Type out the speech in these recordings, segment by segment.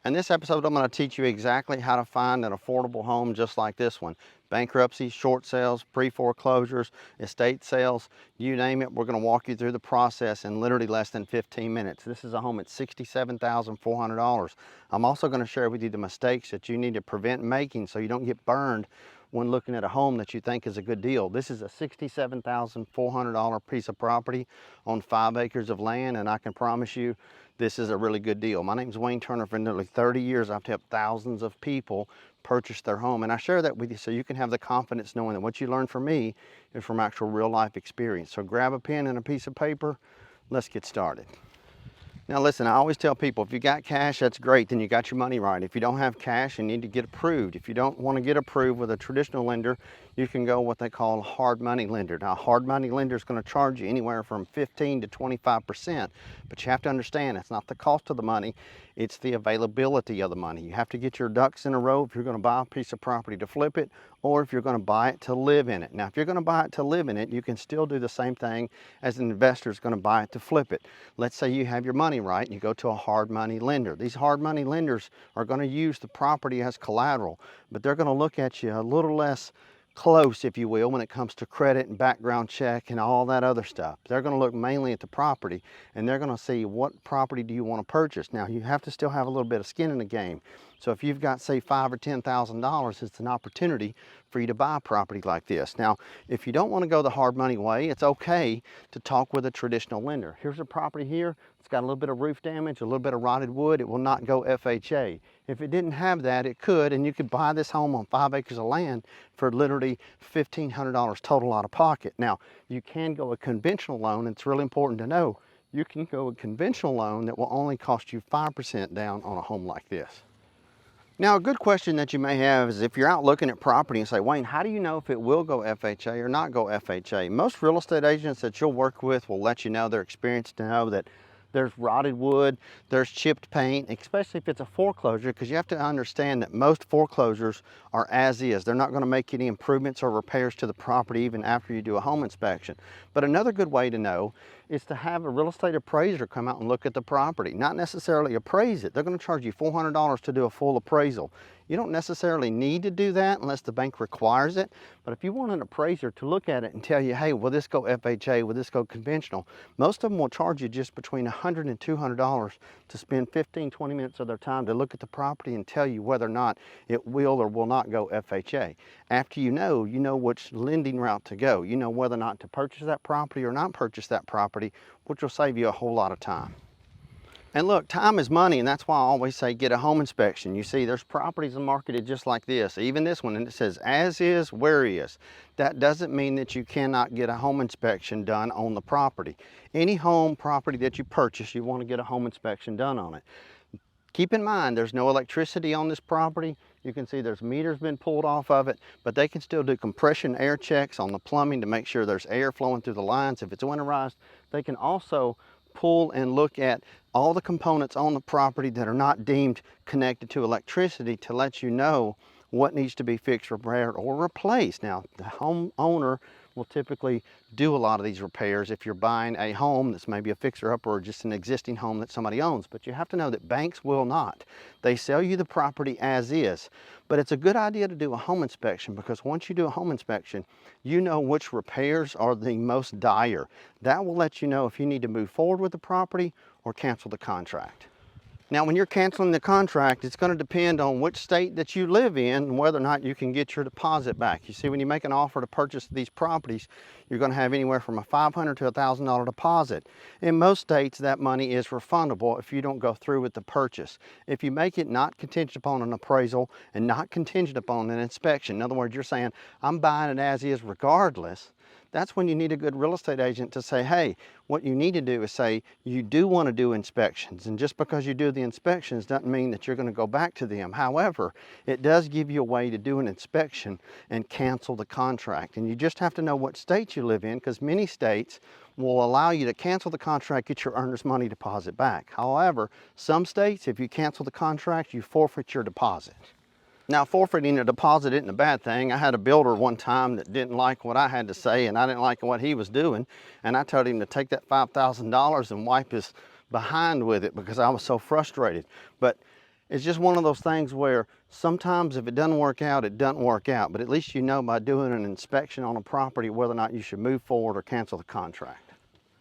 In this episode, I'm going to teach you exactly how to find an affordable home just like this one. Bankruptcy, short sales, pre-foreclosures, estate sales, you name it, we're going to walk you through the process in literally less than 15 minutes. This is a home at $67,400. I'm also going to share with you the mistakes that you need to prevent making so you don't get burned when looking at a home that you think is a good deal. This is a $67,400 piece of property on 5 acres of land, and I can promise you this is a really good deal. My name is Wayne Turner. For nearly 30 years, I've helped thousands of people purchase their home, and I share that with you so you can have the confidence knowing that what you learn from me is from actual real life experience. So grab a pen and a piece of paper. Let's get started. Now listen, I always tell people, if you got cash, that's great, then you got your money right. If you don't have cash, you need to get approved. If you don't want to get approved with a traditional lender, you can go what they call a hard money lender. Now, a hard money lender is going to charge you anywhere from 15 to 25%, but you have to understand it's not the cost of the money, it's the availability of the money. You have to get your ducks in a row if you're going to buy a piece of property to flip it, or if you're going to buy it to live in it. Now, if you're going to buy it to live in it, you can still do the same thing as an investor is going to buy it to flip it. Let's say you have your money right and you go to a hard money lender. These hard money lenders are going to use the property as collateral, but they're going to look at you a little less close, if you will, when it comes to credit and background check and all that other stuff. They're going to look mainly at the property, and they're going to see what property do you want to purchase. Now, you have to still have a little bit of skin in the game. So if you've got, say, $5,000 or $10,000, it's an opportunity for you to buy a property like this. Now, if you don't want to go the hard money way, it's okay to talk with a traditional lender. Here's a property here. It's got a little bit of roof damage, a little bit of rotted wood. It will not go FHA. If it didn't have that, it could, and you could buy this home on 5 acres of land for literally $1,500 total out of pocket. Now, you can go a conventional loan. It's really important to know. You can go a conventional loan that will only cost you 5% down on a home like this. Now, a good question that you may have is if you're out looking at property and say, Wayne, how do you know if it will go FHA or not go FHA? Most real estate agents that you'll work with will let you know, they're experienced to know that there's rotted wood, there's chipped paint, especially if it's a foreclosure, because you have to understand that most foreclosures are as is. They're not going to make any improvements or repairs to the property even after you do a home inspection. But another good way to know is to have a real estate appraiser come out and look at the property. Not necessarily appraise it. They're going to charge you $400 to do a full appraisal. You don't necessarily need to do that unless the bank requires it. But if you want an appraiser to look at it and tell you, hey, will this go FHA, will this go conventional? Most of them will charge you just between $100 and $200 to spend 15, 20 minutes of their time to look at the property and tell you whether or not it will or will not go FHA. After you know which lending route to go. You know whether or not to purchase that property or not purchase that property, which will save you a whole lot of time. And look, time is money, and that's why I always say get a home inspection. You see, there's properties marketed just like this, even this one, and it says as is, where is. That doesn't mean that you cannot get a home inspection done on the property. Any home property that you purchase, you want to get a home inspection done on it. Keep in mind, there's no electricity on this property. You can see there's meters been pulled off of it, but they can still do compression air checks on the plumbing to make sure there's air flowing through the lines. If it's winterized, they can also pull and look at all the components on the property that are not deemed connected to electricity to let you know what needs to be fixed, repaired, or replaced. Now, the homeowner will typically do a lot of these repairs if you're buying a home that's maybe a fixer-upper or just an existing home that somebody owns. But you have to know that banks will not. They sell you the property as is. But it's a good idea to do a home inspection, because once you do a home inspection, you know which repairs are the most dire. That will let you know if you need to move forward with the property or cancel the contract. Now, when you're canceling the contract, it's going to depend on which state that you live in and whether or not you can get your deposit back. You see, when you make an offer to purchase these properties, you're going to have anywhere from a $500 to a $1,000 deposit. In most states, that money is refundable if you don't go through with the purchase. If you make it not contingent upon an appraisal and not contingent upon an inspection, in other words, you're saying, I'm buying it as is regardless, that's when you need a good real estate agent to say, hey, what you need to do is say you do want to do inspections. And just because you do the inspections doesn't mean that you're going to go back to them. However, it does give you a way to do an inspection and cancel the contract. And you just have to know what state you live in, because many states will allow you to cancel the contract, get your earnest money deposit back. However, some states, if you cancel the contract, you forfeit your deposit. Now, forfeiting a deposit isn't a bad thing. I had a builder one time that didn't like what I had to say, and I didn't like what he was doing. And I told him to take that $5,000 and wipe his behind with it because I was so frustrated. But It's just one of those things where sometimes if it doesn't work out, it doesn't work out. But at least you know by doing an inspection on a property whether or not you should move forward or cancel the contract.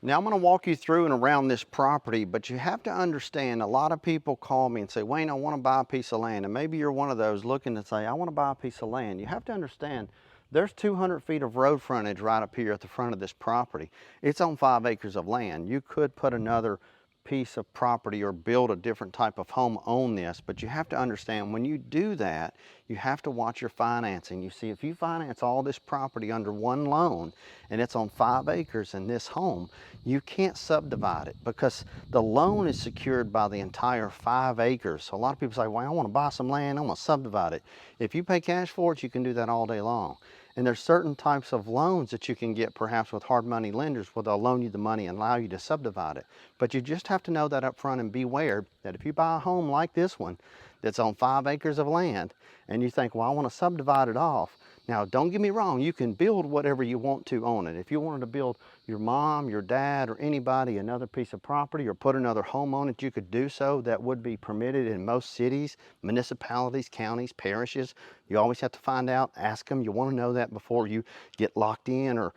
Now I'm going to walk you through and around this property, but you have to understand a lot of people call me and say, Wayne, I want to buy a piece of land. And maybe you're one of those looking to say, I want to buy a piece of land. You have to understand there's 200 feet of road frontage right up here at the front of this property. It's on 5 acres of land. You could put another piece of property or build a different type of home on this, but you have to understand when you do that, you have to watch your financing. You see, if you finance all this property under one loan and it's on 5 acres in this home, you can't subdivide it because the loan is secured by the entire 5 acres. So a lot of people say, well, I want to buy some land, I want to subdivide it. If you pay cash for it, you can do that all day long. And there's certain types of loans that you can get perhaps with hard money lenders where they'll loan you the money and allow you to subdivide it. But you just have to know that up front and beware that if you buy a home like this one that's on 5 acres of land and you think, well, I want to subdivide it off. Now, don't get me wrong, you can build whatever you want to on it. If you wanted to build your mom, your dad, or anybody another piece of property or put another home on it, you could do so. That would be permitted in most cities, municipalities, counties, parishes. You always have to find out, ask them. You want to know that before you get locked in or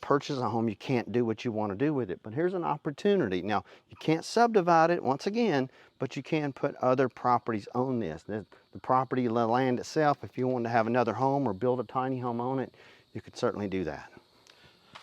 purchase a home. You can't do what you want to do with it. But here's an opportunity. Now, you can't subdivide it once again, but you can put other properties on this. The property, the land itself, if you want to have another home or build a tiny home on it, you could certainly do that.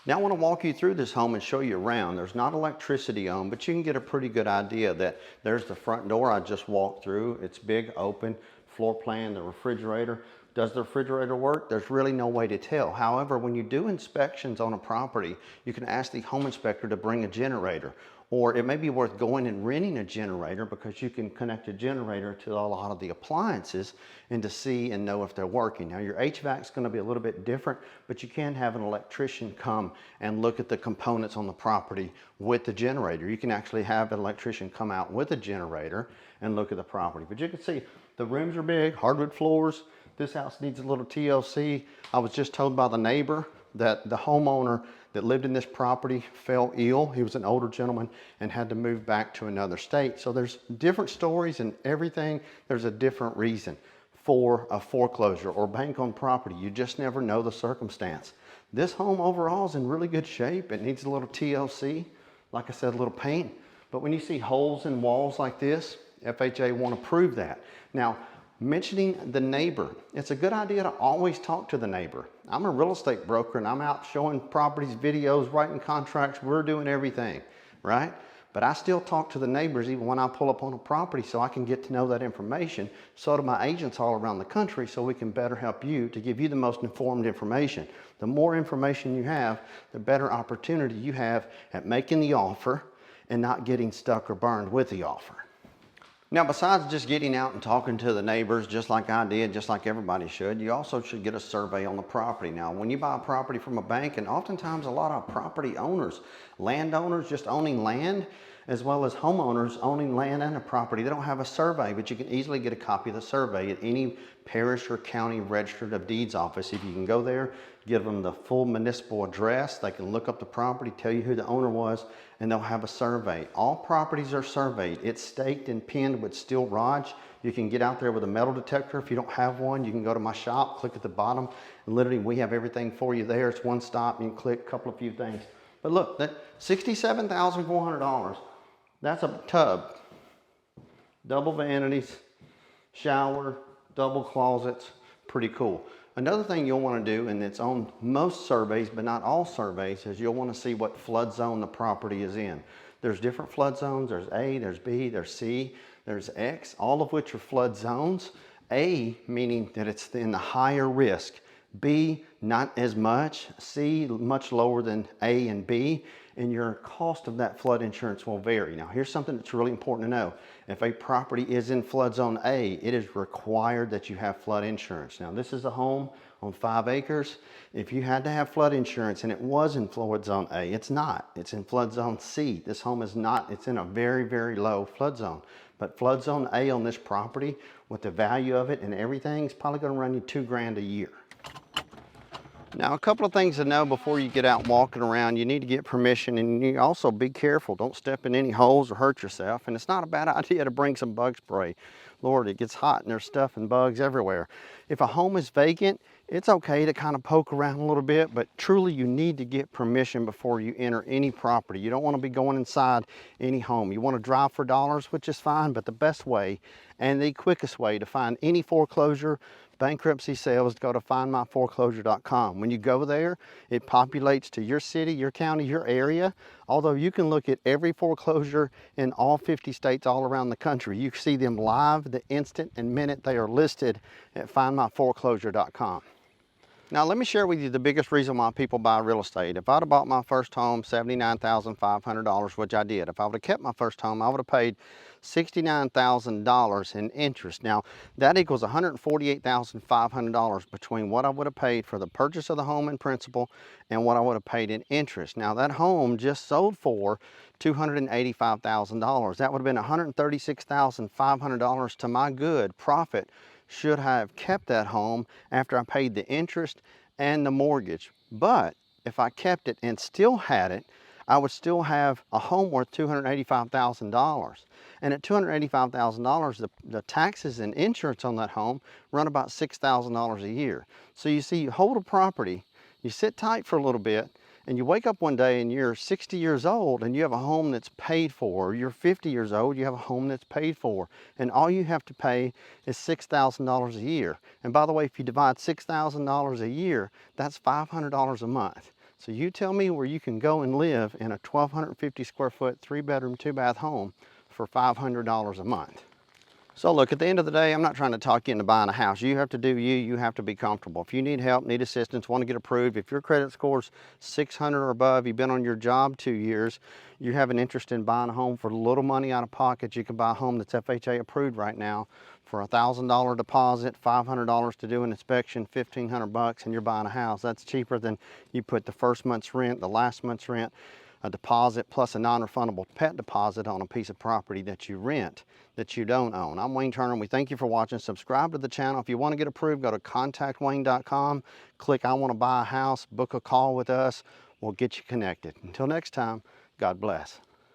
Now I want to walk you through this home and show you around. There's not electricity on, but you can get a pretty good idea that there's the front door I just walked through. It's big, open, floor plan, the refrigerator. Does the refrigerator work? There's really no way to tell. However, when you do inspections on a property, you can ask the home inspector to bring a generator. Or it may be worth going and renting a generator because you can connect a generator to a lot of the appliances and to see and know if they're working. Now your HVAC is going to be a little bit different, but you can have an electrician come and look at the components on the property with the generator. You can actually have an electrician come out with a generator and look at the property. But you can see the rooms are big, hardwood floors. This house needs a little TLC. I was just told by the neighbor that the homeowner that lived in this property fell ill. He was an older gentleman and had to move back to another state. So there's different stories and everything. There's a different reason for a foreclosure or bank on property. You just never know the circumstance. This home overall is in really good shape. It needs a little TLC, like I said, a little paint. But when you see holes in walls like this, FHA won't approve that. Now, mentioning the neighbor, it's a good idea to always talk to the neighbor. I'm a real estate broker and I'm out showing properties, videos, writing contracts. We're doing everything, right? But I still talk to the neighbors even when I pull up on a property so I can get to know that information. So do my agents all around the country so we can better help you to give you the most informed information. The more information you have, the better opportunity you have at making the offer and not getting stuck or burned with the offer. Now, besides just getting out and talking to the neighbors, just like I did, just like everybody should, you also should get a survey on the property. Now, when you buy a property from a bank, and oftentimes a lot of property owners, landowners just owning land, as well as homeowners owning land and a property, they don't have a survey, but you can easily get a copy of the survey at any parish or county registered of deeds office. If you can go there, give them the full municipal address, they can look up the property, tell you who the owner was, and they'll have a survey. All properties are surveyed. It's staked and pinned with steel rods. You can get out there with a metal detector. If you don't have one, you can go to my shop, click at the bottom, and literally we have everything for you there. It's one stop, you can click a couple of few things. But look, that $67,400, that's a tub, double vanities, shower, double closets, pretty cool. Another thing you'll want to do, and it's on most surveys, but not all surveys, is you'll want to see what flood zone the property is in. There's different flood zones. There's A, there's B, there's C, there's X, all of which are flood zones. A, meaning that it's in the higher risk. B, not as much. C, much lower than A and B. And your cost of that flood insurance will vary. Now, here's something that's really important to know. If a property is in flood zone A, it is required that you have flood insurance. Now, this is a home on 5 acres. If you had to have flood insurance and it was in flood zone A, it's not. It's in flood zone C. This home is not. It's in a very, very low flood zone. But flood zone A on this property, with the value of it and everything, is probably going to run you $2,000 a year. Now, a couple of things to know before you get out walking around. You need to get permission, and you also be careful. Don't step in any holes or hurt yourself. And it's not a bad idea to bring some bug spray. Lord, it gets hot and there's stuff and bugs everywhere. If a home is vacant, it's okay to kind of poke around a little bit, but truly you need to get permission before you enter any property. You don't want to be going inside any home. You want to drive for dollars, which is fine, but the best way and the quickest way to find any foreclosure, bankruptcy sale is to go to findmyforeclosure.com. When you go there, it populates to your city, your county, your area. Although you can look at every foreclosure in all 50 states all around the country. You see them live the instant and minute they are listed at findmyforeclosure.com. Now let me share with you the biggest reason why people buy real estate. If I'd have bought my first home $79,500, which I did, if I would have kept my first home, I would have paid $69,000 in interest. Now that equals $148,500 between what I would have paid for the purchase of the home in principal and what I would have paid in interest. Now that home just sold for $285,000. That would have been $136,500 to my good profit should I have kept that home after I paid the interest and the mortgage. But if I kept it and still had it, I would still have a home worth $285,000. And at $285,000, the taxes and insurance on that home run about $6,000 a year. So you see, you hold a property, you sit tight for a little bit, and you wake up one day and you're 60 years old and you have a home that's paid for, or you're 50 years old, you have a home that's paid for, and all you have to pay is $6,000 a year. And by the way, if you divide $6,000 a year, that's $500 a month. So you tell me where you can go and live in a 1,250 square foot, 3-bedroom, 2-bath home for $500 a month. So look, at the end of the day, I'm not trying to talk you into buying a house. You have to do you. You have to be comfortable. If you need help, need assistance, want to get approved, if your credit score's 600 or above, you've been on your job 2 years, you have an interest in buying a home for little money out of pocket, you can buy a home that's FHA approved right now for a $1,000 deposit, $500 to do an inspection, $1,500, and you're buying a house. That's cheaper than you put the first month's rent, the last month's rent, a deposit plus a non-refundable pet deposit on a piece of property that you rent, that you don't own. I'm Wayne Turner, and we thank you for watching. Subscribe to the channel. If you want to get approved, go to contactwayne.com, click I want to buy a house, book a call with us. We'll get you connected. Until next time, God bless.